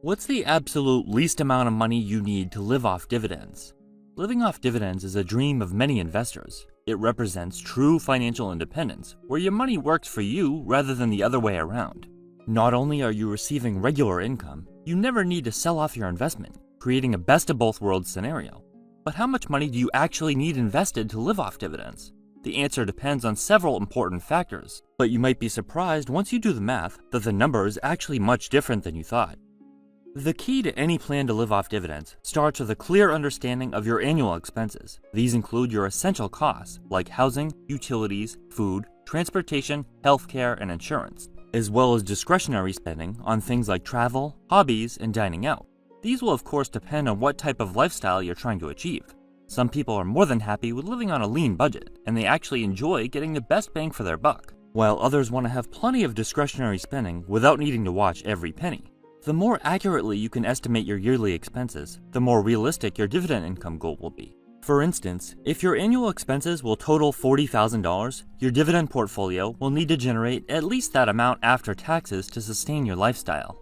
What's the absolute least amount of money you need to live off dividends? Living off dividends is a dream of many investors. It represents true financial independence, where your money works for you rather than the other way around. Not only are you receiving regular income, you never need to sell off your investment, creating a best of both worlds scenario. But how much money do you actually need invested to live off dividends? The answer depends on several important factors, but you might be surprised once you do the math that the number is actually much different than you thought. The key to any plan to live off dividends starts with a clear understanding of your annual expenses. These include your essential costs, like housing, utilities, food, transportation, healthcare, and insurance, as well as discretionary spending on things like travel, hobbies, and dining out. These will of course depend on what type of lifestyle you're trying to achieve. Some people are more than happy with living on a lean budget, and they actually enjoy getting the best bang for their buck, while others want to have plenty of discretionary spending without needing to watch every penny. The more accurately you can estimate your yearly expenses, the more realistic your dividend income goal will be. For instance, if your annual expenses will total $40,000, your dividend portfolio will need to generate at least that amount after taxes to sustain your lifestyle.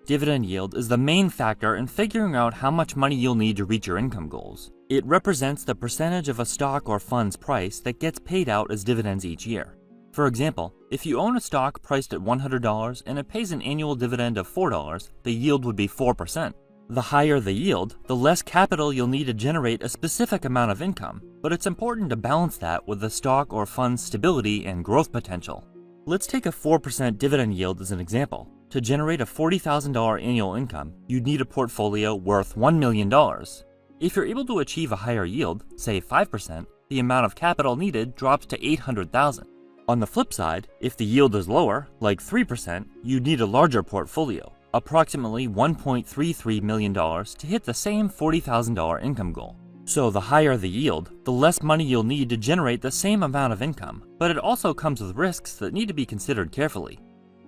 Dividend yield is the main factor in figuring out how much money you'll need to reach your income goals. It represents the percentage of a stock or fund's price that gets paid out as dividends each year. For example, if you own a stock priced at $100 and it pays an annual dividend of $4, the yield would be 4%. The higher the yield, the less capital you'll need to generate a specific amount of income, but it's important to balance that with the stock or fund's stability and growth potential. Let's take a 4% dividend yield as an example. To generate a $40,000 annual income, you'd need a portfolio worth $1 million. If you're able to achieve a higher yield, say 5%, the amount of capital needed drops to $800,000. On the flip side, if the yield is lower, like 3%, you'd need a larger portfolio, approximately $1.33 million to hit the same $40,000 income goal. So the higher the yield, the less money you'll need to generate the same amount of income, but it also comes with risks that need to be considered carefully.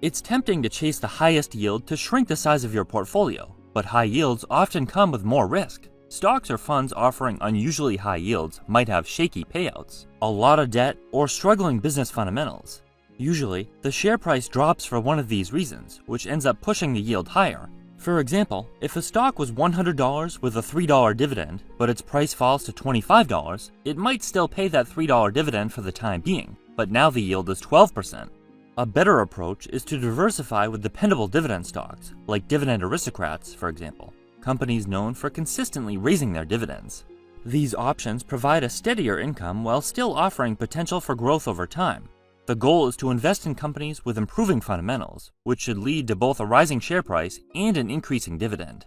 It's tempting to chase the highest yield to shrink the size of your portfolio, but high yields often come with more risk. Stocks or funds offering unusually high yields might have shaky payouts, a lot of debt, or struggling business fundamentals. Usually, the share price drops for one of these reasons, which ends up pushing the yield higher. For example, if a stock was $100 with a $3 dividend, but its price falls to $25, it might still pay that $3 dividend for the time being, but now the yield is 12%. A better approach is to diversify with dependable dividend stocks, like Dividend Aristocrats, for example, companies known for consistently raising their dividends. These options provide a steadier income while still offering potential for growth over time. The goal is to invest in companies with improving fundamentals, which should lead to both a rising share price and an increasing dividend.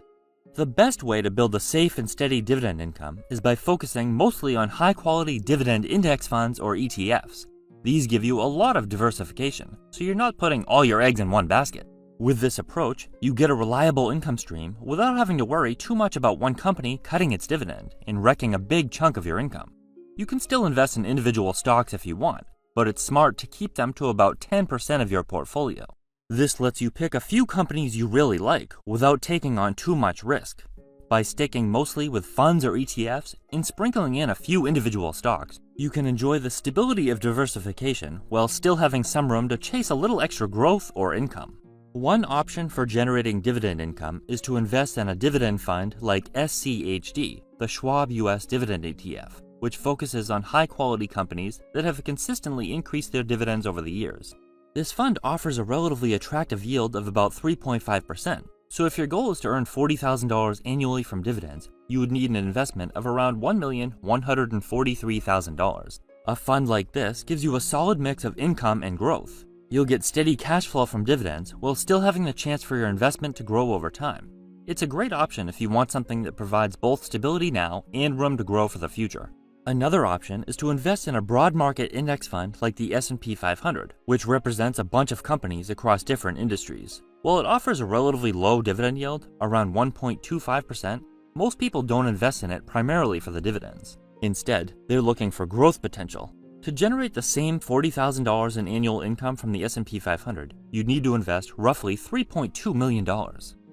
The best way to build a safe and steady dividend income is by focusing mostly on high-quality dividend index funds or ETFs. These give you a lot of diversification, so you're not putting all your eggs in one basket. With this approach, you get a reliable income stream without having to worry too much about one company cutting its dividend and wrecking a big chunk of your income. You can still invest in individual stocks if you want, but it's smart to keep them to about 10% of your portfolio. This lets you pick a few companies you really like without taking on too much risk. By sticking mostly with funds or ETFs and sprinkling in a few individual stocks, you can enjoy the stability of diversification while still having some room to chase a little extra growth or income. One option for generating dividend income is to invest in a dividend fund like SCHD, the Schwab US Dividend ETF, which focuses on high-quality companies that have consistently increased their dividends over the years. This fund offers a relatively attractive yield of about 3.5%, so if your goal is to earn $40,000 annually from dividends, you would need an investment of around $1,143,000. A fund like this gives you a solid mix of income and growth. You'll get steady cash flow from dividends while still having the chance for your investment to grow over time. It's a great option if you want something that provides both stability now and room to grow for the future. Another option is to invest in a broad market index fund like the S&P 500, which represents a bunch of companies across different industries. While it offers a relatively low dividend yield, around 1.25%, most people don't invest in it primarily for the dividends. Instead, they're looking for growth potential. To generate the same $40,000 in annual income from the S&P 500, you'd need to invest roughly $3.2 million.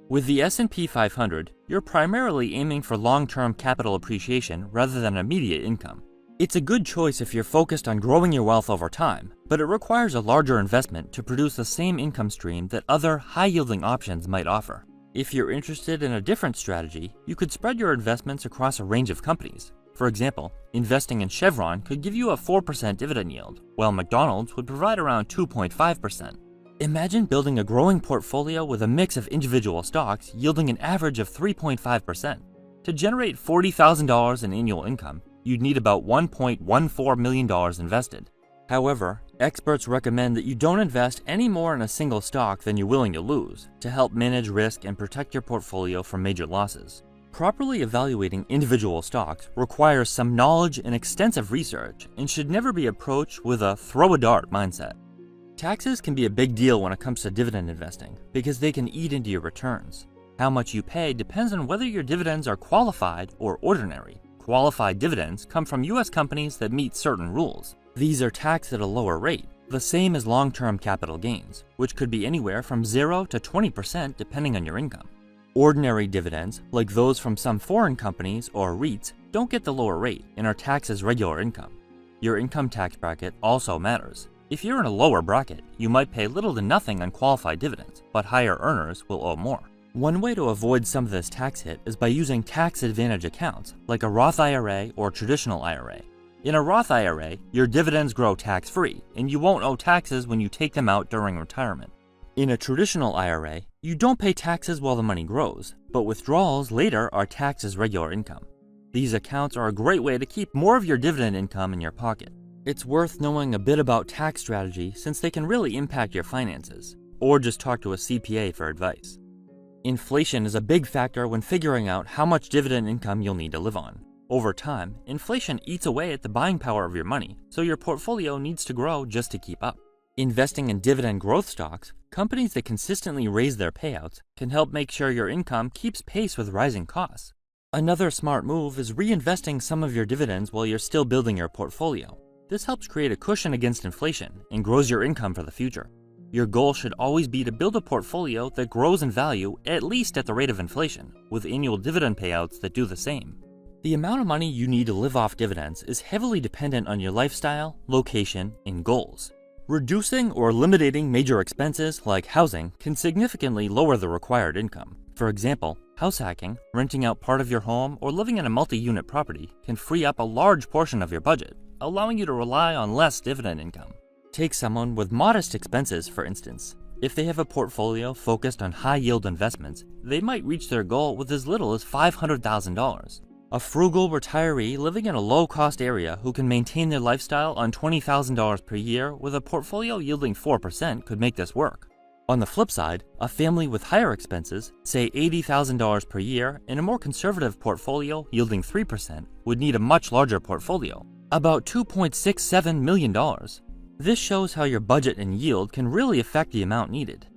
With the S&P 500, you're primarily aiming for long-term capital appreciation rather than immediate income. It's a good choice if you're focused on growing your wealth over time, but it requires a larger investment to produce the same income stream that other high-yielding options might offer. If you're interested in a different strategy, you could spread your investments across a range of companies. For example, investing in Chevron could give you a 4% dividend yield, while McDonald's would provide around 2.5%. Imagine building a growing portfolio with a mix of individual stocks yielding an average of 3.5%. To generate $40,000 in annual income, you'd need about $1.14 million invested. However, experts recommend that you don't invest any more in a single stock than you're willing to lose to help manage risk and protect your portfolio from major losses. Properly evaluating individual stocks requires some knowledge and extensive research and should never be approached with a throw a dart mindset. Taxes can be a big deal when it comes to dividend investing because they can eat into your returns. How much you pay depends on whether your dividends are qualified or ordinary. Qualified dividends come from U.S. companies that meet certain rules. These are taxed at a lower rate, the same as long-term capital gains, which could be anywhere from 0 to 20% depending on your income. Ordinary dividends, like those from some foreign companies or REITs, don't get the lower rate and are taxed as regular income. Your income tax bracket also matters. If you're in a lower bracket, you might pay little to nothing on qualified dividends, but higher earners will owe more. One way to avoid some of this tax hit is by using tax advantage accounts, like a Roth IRA or traditional IRA. In a Roth IRA, your dividends grow tax-free, and you won't owe taxes when you take them out during retirement. In a traditional IRA, you don't pay taxes while the money grows, but withdrawals later are taxed as regular income. These accounts are a great way to keep more of your dividend income in your pocket. It's worth knowing a bit about tax strategy since they can really impact your finances, or just talk to a CPA for advice. Inflation is a big factor when figuring out how much dividend income you'll need to live on. Over time, inflation eats away at the buying power of your money, so your portfolio needs to grow just to keep up. Investing in dividend growth stocks, companies that consistently raise their payouts, can help make sure your income keeps pace with rising costs. Another smart move is reinvesting some of your dividends while you're still building your portfolio. This helps create a cushion against inflation and grows your income for the future. Your goal should always be to build a portfolio that grows in value at least at the rate of inflation, with annual dividend payouts that do the same. The amount of money you need to live off dividends is heavily dependent on your lifestyle, location, and goals. Reducing or eliminating major expenses like housing can significantly lower the required income. For example, house hacking, renting out part of your home, or living in a multi-unit property can free up a large portion of your budget, allowing you to rely on less dividend income. Take someone with modest expenses, for instance. If they have a portfolio focused on high-yield investments, they might reach their goal with as little as $500,000. A frugal retiree living in a low-cost area who can maintain their lifestyle on $20,000 per year with a portfolio yielding 4% could make this work. On the flip side, a family with higher expenses, say $80,000 per year, and a more conservative portfolio yielding 3%, would need a much larger portfolio, about $2.67 million. This shows how your budget and yield can really affect the amount needed.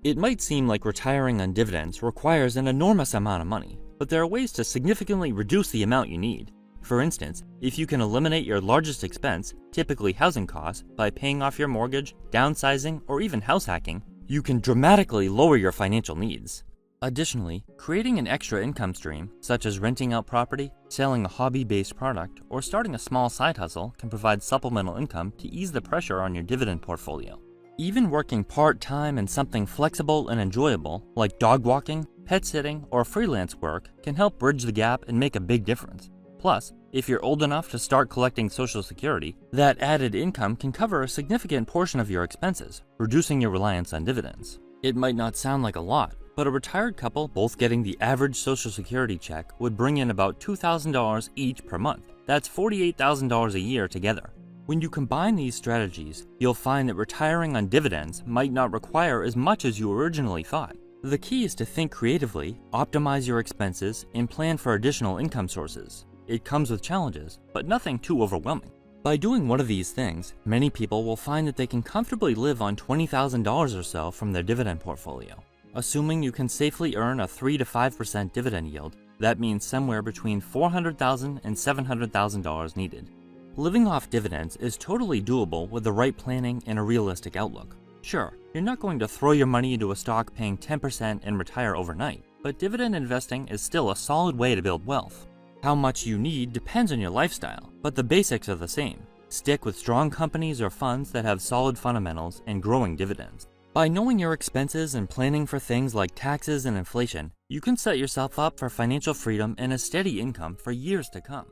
It might seem like retiring on dividends requires an enormous amount of money, but there are ways to significantly reduce the amount you need. For instance, if you can eliminate your largest expense, typically housing costs, by paying off your mortgage, downsizing, or even house hacking, you can dramatically lower your financial needs. Additionally, creating an extra income stream, such as renting out property, selling a hobby-based product, or starting a small side hustle can provide supplemental income to ease the pressure on your dividend portfolio. Even working part-time in something flexible and enjoyable, like dog walking, pet sitting, or freelance work, can help bridge the gap and make a big difference. Plus, if you're old enough to start collecting Social Security, that added income can cover a significant portion of your expenses, reducing your reliance on dividends. It might not sound like a lot, but a retired couple both getting the average Social Security check would bring in about $2,000 each per month. That's $48,000 a year together. When you combine these strategies, you'll find that retiring on dividends might not require as much as you originally thought. The key is to think creatively, optimize your expenses, and plan for additional income sources. It comes with challenges, but nothing too overwhelming. By doing one of these things, many people will find that they can comfortably live on $20,000 or so from their dividend portfolio. Assuming you can safely earn a 3 to 5% dividend yield, that means somewhere between $400,000 and $700,000 needed. Living off dividends is totally doable with the right planning and a realistic outlook. Sure, you're not going to throw your money into a stock paying 10% and retire overnight, but dividend investing is still a solid way to build wealth. How much you need depends on your lifestyle, but the basics are the same. Stick with strong companies or funds that have solid fundamentals and growing dividends. By knowing your expenses and planning for things like taxes and inflation, you can set yourself up for financial freedom and a steady income for years to come.